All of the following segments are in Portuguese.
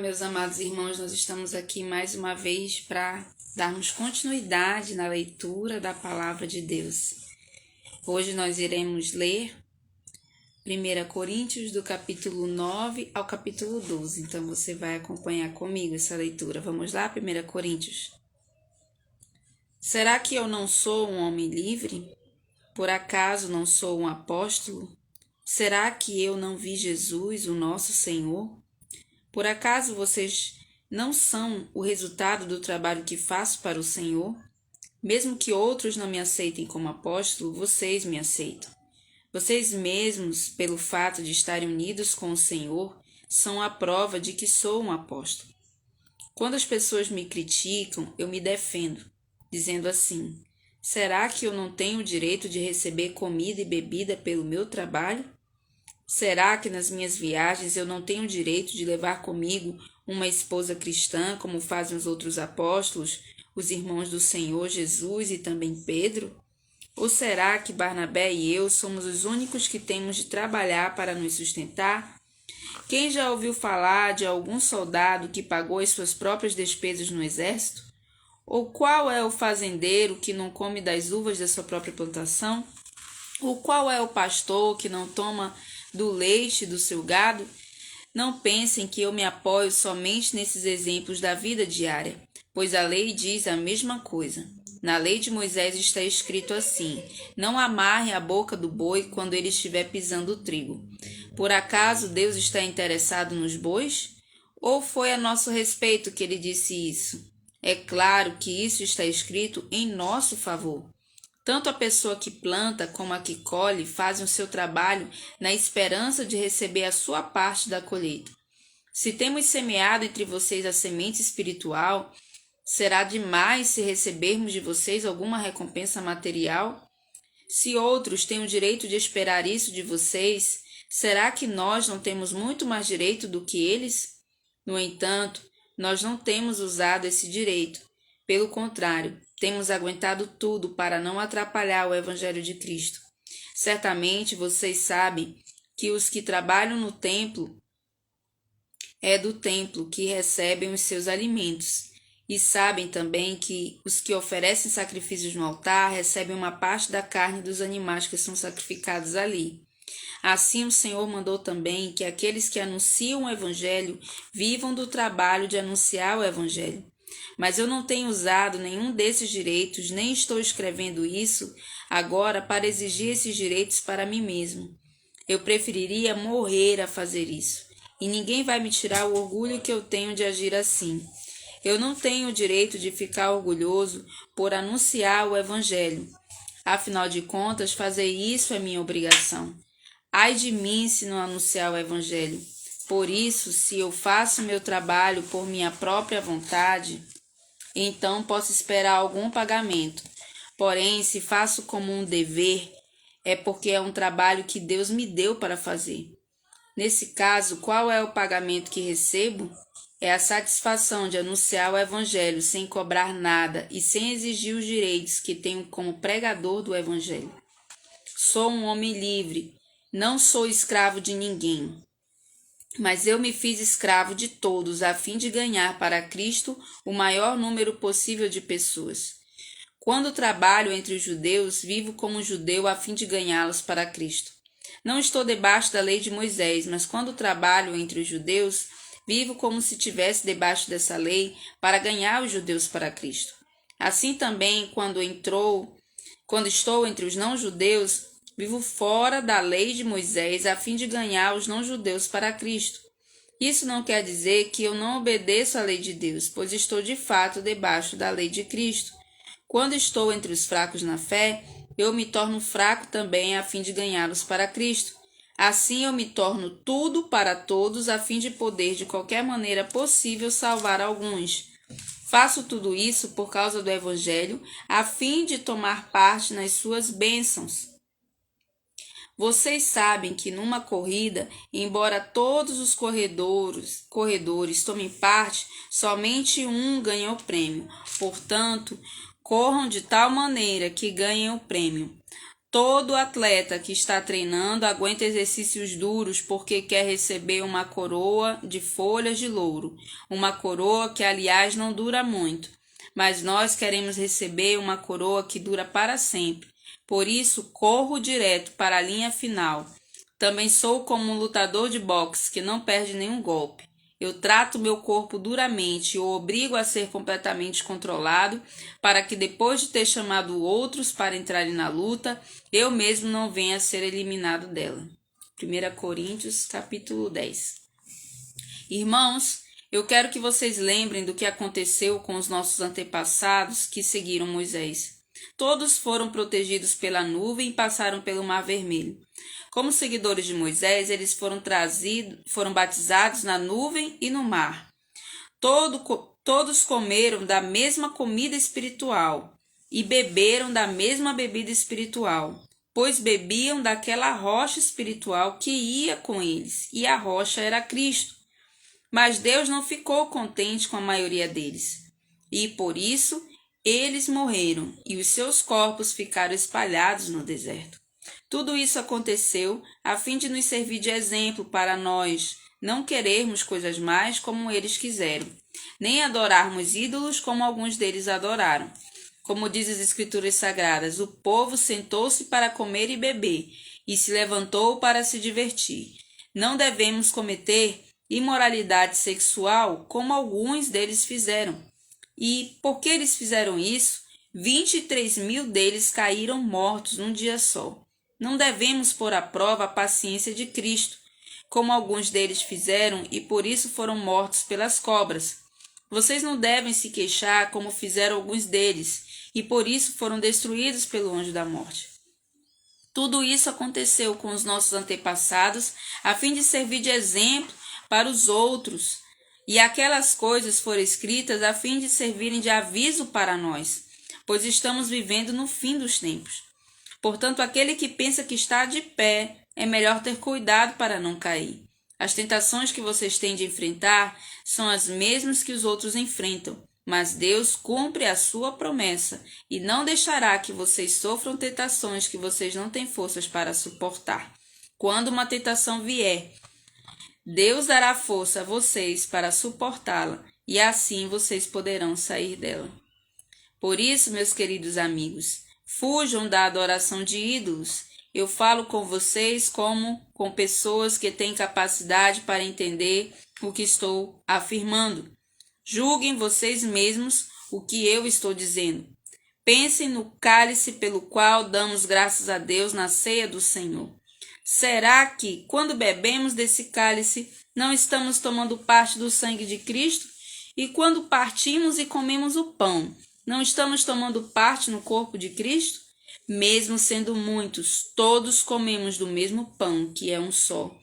meus amados irmãos, nós estamos aqui mais uma vez para darmos continuidade na leitura da Palavra de Deus. Hoje nós iremos ler 1 Coríntios do capítulo 9 ao capítulo 12. Então você vai acompanhar comigo essa leitura. Vamos lá, 1 Coríntios. Será que eu não sou um homem livre? Por acaso não sou um apóstolo? Será que eu não vi Jesus, o nosso Senhor? Por acaso vocês não são o resultado do trabalho que faço para o Senhor? Mesmo que outros não me aceitem como apóstolo, vocês me aceitam. Vocês mesmos, pelo fato de estarem unidos com o Senhor, são a prova de que sou um apóstolo. Quando as pessoas me criticam, eu me defendo, dizendo assim: será que eu não tenho o direito de receber comida e bebida pelo meu trabalho? Será que nas minhas viagens eu não tenho o direito de levar comigo uma esposa cristã, como fazem os outros apóstolos, os irmãos do Senhor Jesus e também Pedro? Ou será que Barnabé e eu somos os únicos que temos de trabalhar para nos sustentar? Quem já ouviu falar de algum soldado que pagou as suas próprias despesas no exército? Ou qual é o fazendeiro que não come das uvas da sua própria plantação? Ou qual é o pastor que não toma do leite do seu gado? Não pensem que eu me apoio somente nesses exemplos da vida diária, pois a lei diz a mesma coisa. Na lei de Moisés está escrito assim: não amarre a boca do boi quando ele estiver pisando o trigo. Por acaso Deus está interessado nos bois? Ou foi a nosso respeito que ele disse isso? É claro que isso está escrito em nosso favor. Tanto a pessoa que planta como a que colhe fazem o seu trabalho na esperança de receber a sua parte da colheita. Se temos semeado entre vocês a semente espiritual, será demais se recebermos de vocês alguma recompensa material? Se outros têm o direito de esperar isso de vocês, será que nós não temos muito mais direito do que eles? No entanto, nós não temos usado esse direito. Pelo contrário, temos aguentado tudo para não atrapalhar o Evangelho de Cristo. Certamente vocês sabem que os que trabalham no templo é do templo que recebem os seus alimentos. E sabem também que os que oferecem sacrifícios no altar recebem uma parte da carne dos animais que são sacrificados ali. Assim o Senhor mandou também que aqueles que anunciam o Evangelho vivam do trabalho de anunciar o Evangelho. Mas eu não tenho usado nenhum desses direitos, nem estou escrevendo isso agora para exigir esses direitos para mim mesmo. Eu preferiria morrer a fazer isso, e ninguém vai me tirar o orgulho que eu tenho de agir assim. Eu não tenho o direito de ficar orgulhoso por anunciar o Evangelho. Afinal de contas, fazer isso é minha obrigação. Ai de mim se não anunciar o Evangelho. Por isso, se eu faço meu trabalho por minha própria vontade, então posso esperar algum pagamento. Porém, se faço como um dever, é porque é um trabalho que Deus me deu para fazer. Nesse caso, qual é o pagamento que recebo? É a satisfação de anunciar o Evangelho sem cobrar nada e sem exigir os direitos que tenho como pregador do Evangelho. Sou um homem livre, não sou escravo de ninguém. Mas eu me fiz escravo de todos, a fim de ganhar para Cristo o maior número possível de pessoas. Quando trabalho entre os judeus, vivo como judeu a fim de ganhá-los para Cristo. Não estou debaixo da lei de Moisés, mas quando trabalho entre os judeus, vivo como se estivesse debaixo dessa lei para ganhar os judeus para Cristo. Assim também, quando estou entre os não-judeus, vivo fora da lei de Moisés a fim de ganhar os não-judeus para Cristo. Isso não quer dizer que eu não obedeço à lei de Deus, pois estou de fato debaixo da lei de Cristo. Quando estou entre os fracos na fé, eu me torno fraco também a fim de ganhá-los para Cristo. Assim eu me torno tudo para todos a fim de poder de qualquer maneira possível salvar alguns. Faço tudo isso por causa do Evangelho, a fim de tomar parte nas suas bênçãos. Vocês sabem que numa corrida, embora todos os corredores tomem parte, somente um ganha o prêmio. Portanto, corram de tal maneira que ganhem o prêmio. Todo atleta que está treinando aguenta exercícios duros porque quer receber uma coroa de folhas de louro, uma coroa que, aliás, não dura muito, mas nós queremos receber uma coroa que dura para sempre. Por isso, corro direto para a linha final. Também sou como um lutador de boxe que não perde nenhum golpe. Eu trato meu corpo duramente e o obrigo a ser completamente controlado para que depois de ter chamado outros para entrarem na luta, eu mesmo não venha a ser eliminado dela. 1 Coríntios, capítulo 10. Irmãos, eu quero que vocês lembrem do que aconteceu com os nossos antepassados que seguiram Moisés. Todos foram protegidos pela nuvem e passaram pelo Mar Vermelho. Como seguidores de Moisés, eles foram batizados na nuvem e no mar. Todos comeram da mesma comida espiritual e beberam da mesma bebida espiritual, pois bebiam daquela rocha espiritual que ia com eles, e a rocha era Cristo. Mas Deus não ficou contente com a maioria deles, e por isso eles morreram, e os seus corpos ficaram espalhados no deserto. Tudo isso aconteceu a fim de nos servir de exemplo para nós não querermos coisas mais como eles quiseram, nem adorarmos ídolos como alguns deles adoraram. Como diz as Escrituras Sagradas, o povo sentou-se para comer e beber, e se levantou para se divertir. Não devemos cometer imoralidade sexual como alguns deles fizeram. E, porque eles fizeram isso, 23.000 deles caíram mortos num dia só. Não devemos pôr à prova a paciência de Cristo, como alguns deles fizeram e por isso foram mortos pelas cobras. Vocês não devem se queixar como fizeram alguns deles e por isso foram destruídos pelo anjo da morte. Tudo isso aconteceu com os nossos antepassados a fim de servir de exemplo para os outros, e aquelas coisas foram escritas a fim de servirem de aviso para nós, pois estamos vivendo no fim dos tempos. Portanto, aquele que pensa que está de pé, é melhor ter cuidado para não cair. As tentações que vocês têm de enfrentar são as mesmas que os outros enfrentam, mas Deus cumpre a sua promessa e não deixará que vocês sofram tentações que vocês não têm forças para suportar. Quando uma tentação vier, Deus dará força a vocês para suportá-la e assim vocês poderão sair dela. Por isso, meus queridos amigos, fujam da adoração de ídolos. Eu falo com vocês como com pessoas que têm capacidade para entender o que estou afirmando. Julguem vocês mesmos o que eu estou dizendo. Pensem no cálice pelo qual damos graças a Deus na ceia do Senhor. Será que, quando bebemos desse cálice, não estamos tomando parte do sangue de Cristo? E quando partimos e comemos o pão, não estamos tomando parte no corpo de Cristo? Mesmo sendo muitos, todos comemos do mesmo pão, que é um só.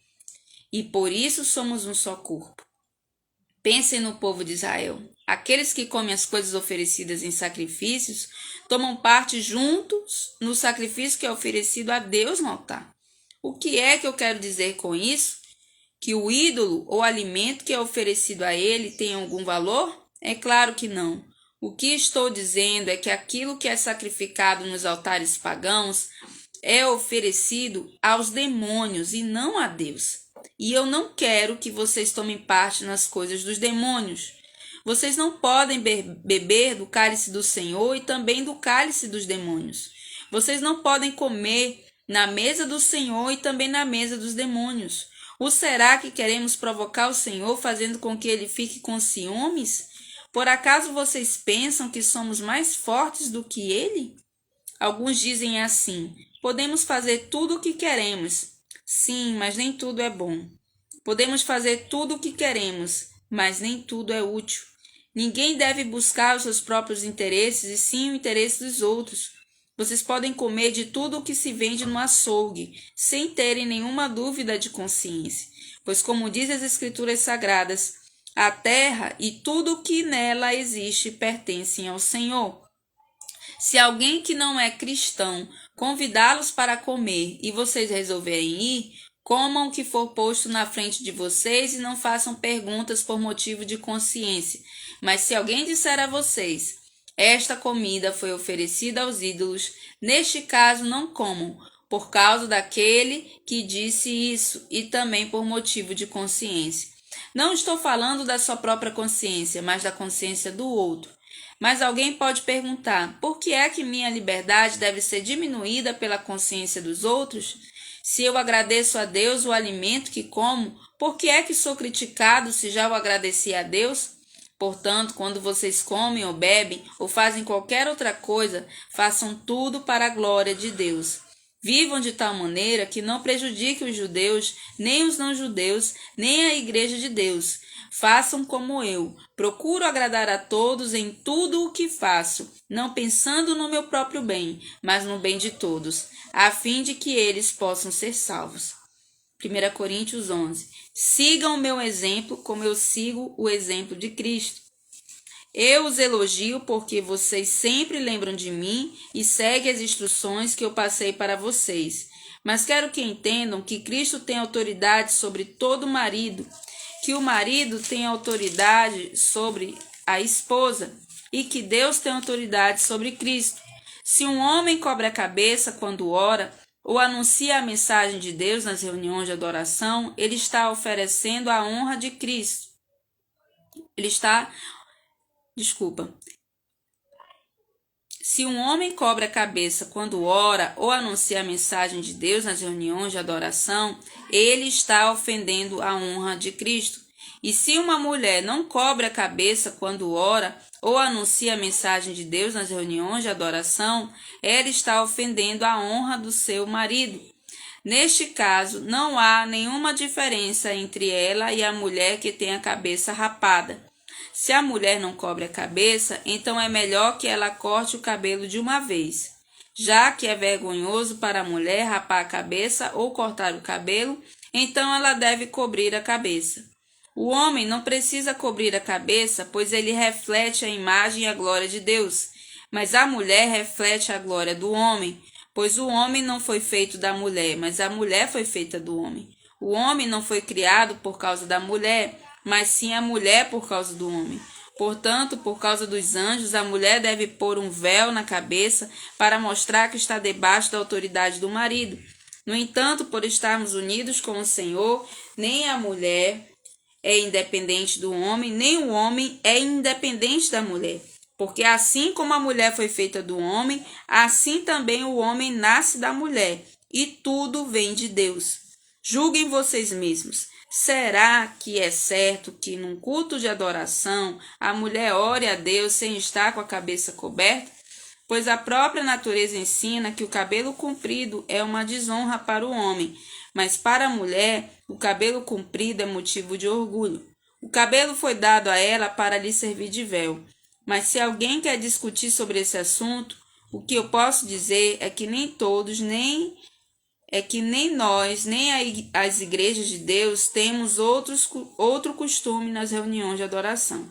E por isso somos um só corpo. Pensem no povo de Israel. Aqueles que comem as coisas oferecidas em sacrifícios tomam parte juntos no sacrifício que é oferecido a Deus no altar. O que é que eu quero dizer com isso? Que o ídolo ou alimento que é oferecido a ele tem algum valor? É claro que não. O que estou dizendo é que aquilo que é sacrificado nos altares pagãos é oferecido aos demônios e não a Deus. E eu não quero que vocês tomem parte nas coisas dos demônios. Vocês não podem beber do cálice do Senhor e também do cálice dos demônios. Vocês não podem comer na mesa do Senhor e também na mesa dos demônios. Ou será que queremos provocar o Senhor fazendo com que ele fique com ciúmes? Por acaso vocês pensam que somos mais fortes do que ele? Alguns dizem assim: podemos fazer tudo o que queremos. Sim, mas nem tudo é bom. Podemos fazer tudo o que queremos, mas nem tudo é útil. Ninguém deve buscar os seus próprios interesses e sim o interesse dos outros. Vocês podem comer de tudo o que se vende no açougue, sem terem nenhuma dúvida de consciência, pois como diz as Escrituras Sagradas, a terra e tudo o que nela existe pertencem ao Senhor. Se alguém que não é cristão convidá-los para comer e vocês resolverem ir, comam o que for posto na frente de vocês e não façam perguntas por motivo de consciência. Mas se alguém disser a vocês: Esta comida foi oferecida aos ídolos. Neste caso, não comam, por causa daquele que disse isso e também por motivo de consciência. Não estou falando da sua própria consciência, mas da consciência do outro. Mas alguém pode perguntar: por que é que minha liberdade deve ser diminuída pela consciência dos outros? Se eu agradeço a Deus o alimento que como, por que é que sou criticado se já o agradeci a Deus? Portanto, quando vocês comem ou bebem ou fazem qualquer outra coisa, façam tudo para a glória de Deus. Vivam de tal maneira que não prejudique os judeus, nem os não-judeus, nem a igreja de Deus. Façam como eu. Procuro agradar a todos em tudo o que faço, não pensando no meu próprio bem, mas no bem de todos, a fim de que eles possam ser salvos. 1 Coríntios 11. Sigam o meu exemplo como eu sigo o exemplo de Cristo. Eu os elogio porque vocês sempre lembram de mim e seguem as instruções que eu passei para vocês. Mas quero que entendam que Cristo tem autoridade sobre todo marido, que o marido tem autoridade sobre a esposa e que Deus tem autoridade sobre Cristo. Se um homem cobre a cabeça quando ora ou anuncia a mensagem de Deus nas reuniões de adoração, ele está oferecendo a honra de Cristo. Se um homem cobre a cabeça quando ora ou anuncia a mensagem de Deus nas reuniões de adoração, ele está ofendendo a honra de Cristo. E se uma mulher não cobre a cabeça quando ora ou anuncia a mensagem de Deus nas reuniões de adoração, ela está ofendendo a honra do seu marido. Neste caso, não há nenhuma diferença entre ela e a mulher que tem a cabeça rapada. Se a mulher não cobre a cabeça, então é melhor que ela corte o cabelo de uma vez. Já que é vergonhoso para a mulher rapar a cabeça ou cortar o cabelo, então ela deve cobrir a cabeça. O homem não precisa cobrir a cabeça, pois ele reflete a imagem e a glória de Deus. Mas a mulher reflete a glória do homem, pois o homem não foi feito da mulher, mas a mulher foi feita do homem. O homem não foi criado por causa da mulher, mas sim a mulher por causa do homem. Portanto, por causa dos anjos, a mulher deve pôr um véu na cabeça para mostrar que está debaixo da autoridade do marido. No entanto, por estarmos unidos com o Senhor, nem a mulher é independente do homem, nem o homem é independente da mulher. Porque assim como a mulher foi feita do homem, assim também o homem nasce da mulher, e tudo vem de Deus. Julguem vocês mesmos. Será que é certo que num culto de adoração a mulher ore a Deus sem estar com a cabeça coberta? Pois a própria natureza ensina que o cabelo comprido é uma desonra para o homem, mas para a mulher o cabelo comprido é motivo de orgulho. O cabelo foi dado a ela para lhe servir de véu. Mas se alguém quer discutir sobre esse assunto, o que eu posso dizer é que nem todos, nem nós, nem as igrejas de Deus temos outro costume nas reuniões de adoração.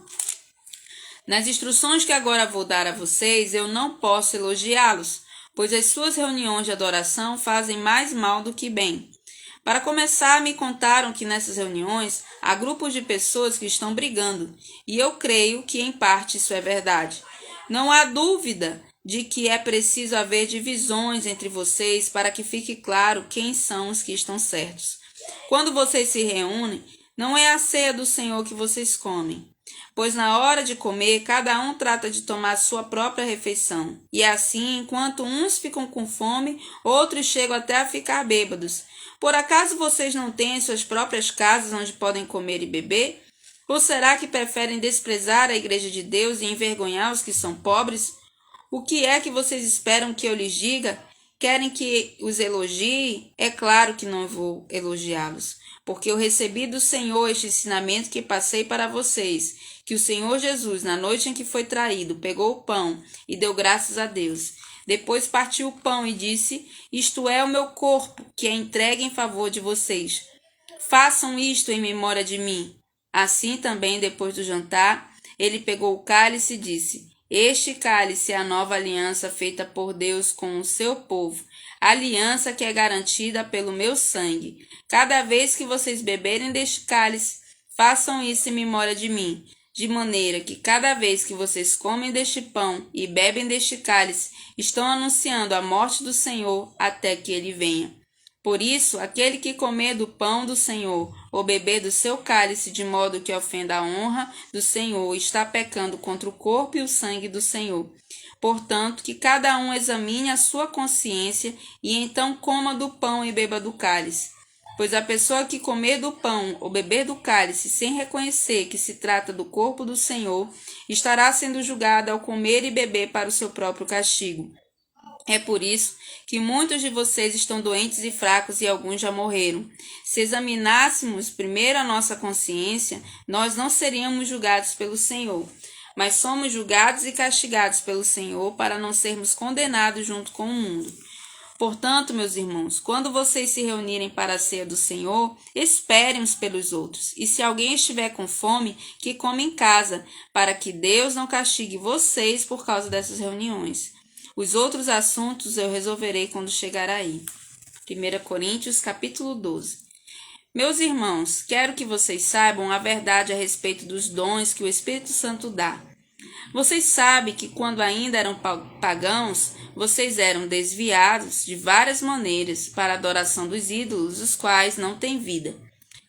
Nas instruções que agora vou dar a vocês, eu não posso elogiá-los, pois as suas reuniões de adoração fazem mais mal do que bem. Para começar, me contaram que nessas reuniões há grupos de pessoas que estão brigando, e eu creio que em parte isso é verdade. Não há dúvida de que é preciso haver divisões entre vocês para que fique claro quem são os que estão certos. Quando vocês se reúnem, não é a ceia do Senhor que vocês comem, pois na hora de comer, cada um trata de tomar sua própria refeição. E assim, enquanto uns ficam com fome, outros chegam até a ficar bêbados. Por acaso vocês não têm suas próprias casas onde podem comer e beber? Ou será que preferem desprezar a igreja de Deus e envergonhar os que são pobres? O que é que vocês esperam que eu lhes diga? Querem que os elogie? É claro que não vou elogiá-los, porque eu recebi do Senhor este ensinamento que passei para vocês, que o Senhor Jesus, na noite em que foi traído, pegou o pão e deu graças a Deus. Depois partiu o pão e disse: isto é o meu corpo, que é entregue em favor de vocês. Façam isto em memória de mim. Assim também, depois do jantar, ele pegou o cálice e disse: este cálice é a nova aliança feita por Deus com o seu povo, aliança que é garantida pelo meu sangue. Cada vez que vocês beberem deste cálice, façam isso em memória de mim. de maneira que cada vez que vocês comem deste pão e bebem deste cálice, estão anunciando a morte do Senhor até que ele venha. Por isso, aquele que comer do pão do Senhor ou beber do seu cálice de modo que ofenda a honra do Senhor, está pecando contra o corpo e o sangue do Senhor. Portanto, que cada um examine a sua consciência e então coma do pão e beba do cálice. Pois a pessoa que comer do pão ou beber do cálice sem reconhecer que se trata do corpo do Senhor, estará sendo julgada ao comer e beber para o seu próprio castigo. É por isso que muitos de vocês estão doentes e fracos e alguns já morreram. Se examinássemos primeiro a nossa consciência, nós não seríamos julgados pelo Senhor, mas somos julgados e castigados pelo Senhor para não sermos condenados junto com o mundo. Portanto, meus irmãos, quando vocês se reunirem para a ceia do Senhor, esperem uns pelos outros. E se alguém estiver com fome, que coma em casa, para que Deus não castigue vocês por causa dessas reuniões. Os outros assuntos eu resolverei quando chegar aí. 1 Coríntios, capítulo 12. Meus irmãos, quero que vocês saibam a verdade a respeito dos dons que o Espírito Santo dá. Vocês sabem que quando ainda eram pagãos, vocês eram desviados de várias maneiras para a adoração dos ídolos, os quais não têm vida.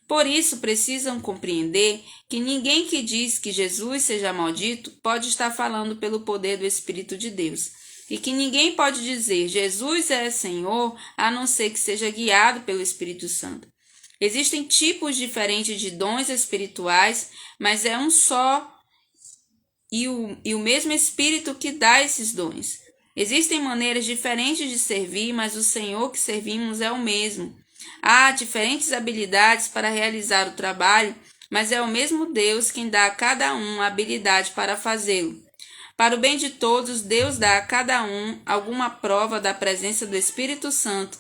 Por isso, precisam compreender que ninguém que diz que Jesus seja maldito pode estar falando pelo poder do Espírito de Deus. E que ninguém pode dizer Jesus é Senhor a não ser que seja guiado pelo Espírito Santo. Existem tipos diferentes de dons espirituais, mas é um só e o mesmo Espírito que dá esses dons. Existem maneiras diferentes de servir, mas o Senhor que servimos é o mesmo. Há diferentes habilidades para realizar o trabalho, mas é o mesmo Deus quem dá a cada um a habilidade para fazê-lo. Para o bem de todos, Deus dá a cada um alguma prova da presença do Espírito Santo.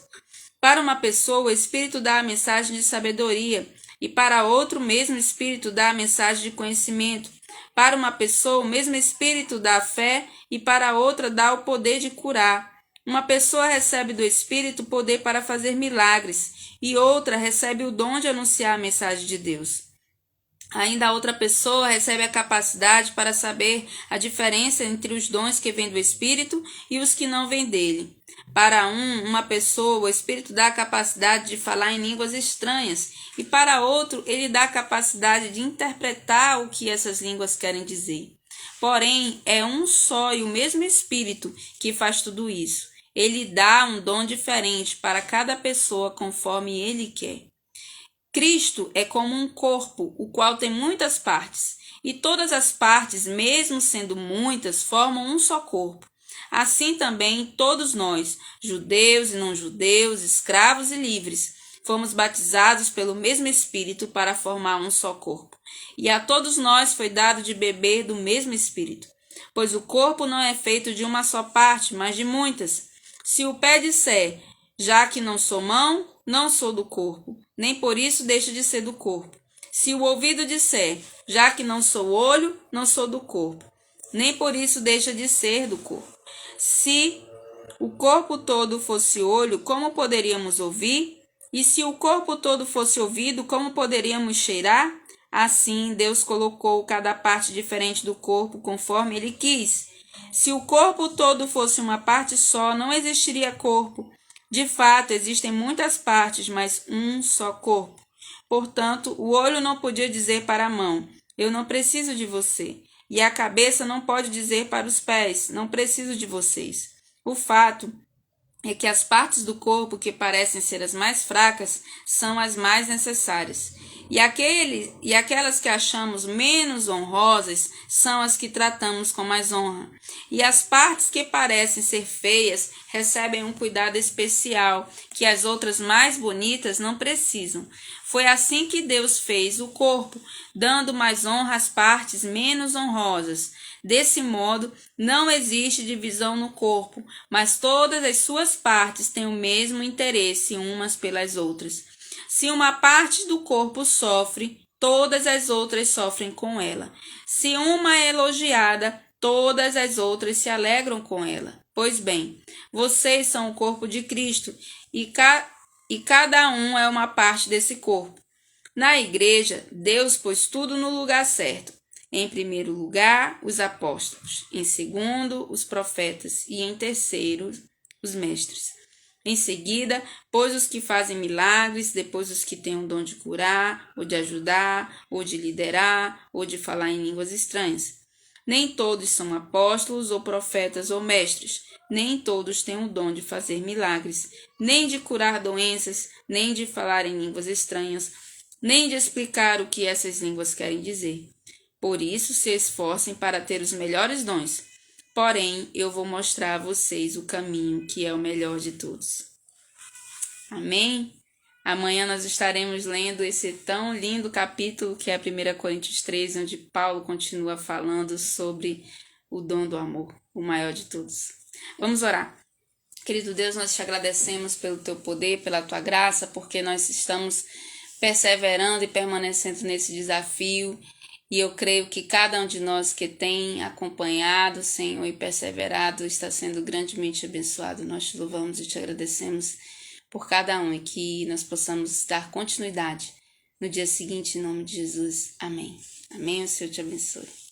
Para uma pessoa, o Espírito dá a mensagem de sabedoria, e para outro, o mesmo Espírito dá a mensagem de conhecimento. Para uma pessoa, o mesmo Espírito dá a fé, e para outra dá o poder de curar. Uma pessoa recebe do Espírito o poder para fazer milagres, e outra recebe o dom de anunciar a mensagem de Deus. Ainda a outra pessoa recebe a capacidade para saber a diferença entre os dons que vêm do Espírito e os que não vêm dele. Para uma pessoa, o Espírito dá a capacidade de falar em línguas estranhas, e para outro, ele dá a capacidade de interpretar o que essas línguas querem dizer. Porém, é um só e o mesmo Espírito que faz tudo isso. Ele dá um dom diferente para cada pessoa conforme ele quer. Cristo é como um corpo, o qual tem muitas partes, e todas as partes, mesmo sendo muitas, formam um só corpo. Assim também todos nós, judeus e não-judeus, escravos e livres, fomos batizados pelo mesmo Espírito para formar um só corpo. E a todos nós foi dado de beber do mesmo Espírito. Pois o corpo não é feito de uma só parte, mas de muitas. Se o pé disser, já que não sou mão, não sou do corpo, nem por isso deixa de ser do corpo. Se o ouvido disser, já que não sou olho, não sou do corpo, nem por isso deixa de ser do corpo. Se o corpo todo fosse olho, como poderíamos ouvir? E se o corpo todo fosse ouvido, como poderíamos cheirar? Assim, Deus colocou cada parte diferente do corpo conforme Ele quis. Se o corpo todo fosse uma parte só, não existiria corpo. De fato, existem muitas partes, mas um só corpo. Portanto, o olho não podia dizer para a mão, eu não preciso de você. E a cabeça não pode dizer para os pés, não preciso de vocês. O fato é que as partes do corpo que parecem ser as mais fracas são as mais necessárias. E aquelas que achamos menos honrosas são as que tratamos com mais honra. E as partes que parecem ser feias recebem um cuidado especial que as outras mais bonitas não precisam. Foi assim que Deus fez o corpo, dando mais honra às partes menos honrosas. Desse modo, não existe divisão no corpo, mas todas as suas partes têm o mesmo interesse umas pelas outras. Se uma parte do corpo sofre, todas as outras sofrem com ela. Se uma é elogiada, todas as outras se alegram com ela. Pois bem, vocês são o corpo de Cristo e cada um é uma parte desse corpo. Na igreja, Deus pôs tudo no lugar certo. Em primeiro lugar, os apóstolos, em segundo, os profetas e em terceiro, os mestres. Em seguida, pôs os que fazem milagres, depois os que têm o dom de curar, ou de ajudar, ou de liderar, ou de falar em línguas estranhas. Nem todos são apóstolos, ou profetas, ou mestres. Nem todos têm o dom de fazer milagres, nem de curar doenças, nem de falar em línguas estranhas, nem de explicar o que essas línguas querem dizer. Por isso, se esforcem para ter os melhores dons. Porém, eu vou mostrar a vocês o caminho que é o melhor de todos. Amém? Amanhã nós estaremos lendo esse tão lindo capítulo que é 1 Coríntios 3, onde Paulo continua falando sobre o dom do amor, o maior de todos. Vamos orar. Querido Deus, nós te agradecemos pelo teu poder, pela tua graça, porque nós estamos perseverando e permanecendo nesse desafio. E eu creio que cada um de nós que tem acompanhado, Senhor, e perseverado, está sendo grandemente abençoado. Nós te louvamos e te agradecemos por cada um e que nós possamos dar continuidade no dia seguinte, em nome de Jesus. Amém. Amém. O Senhor te abençoe.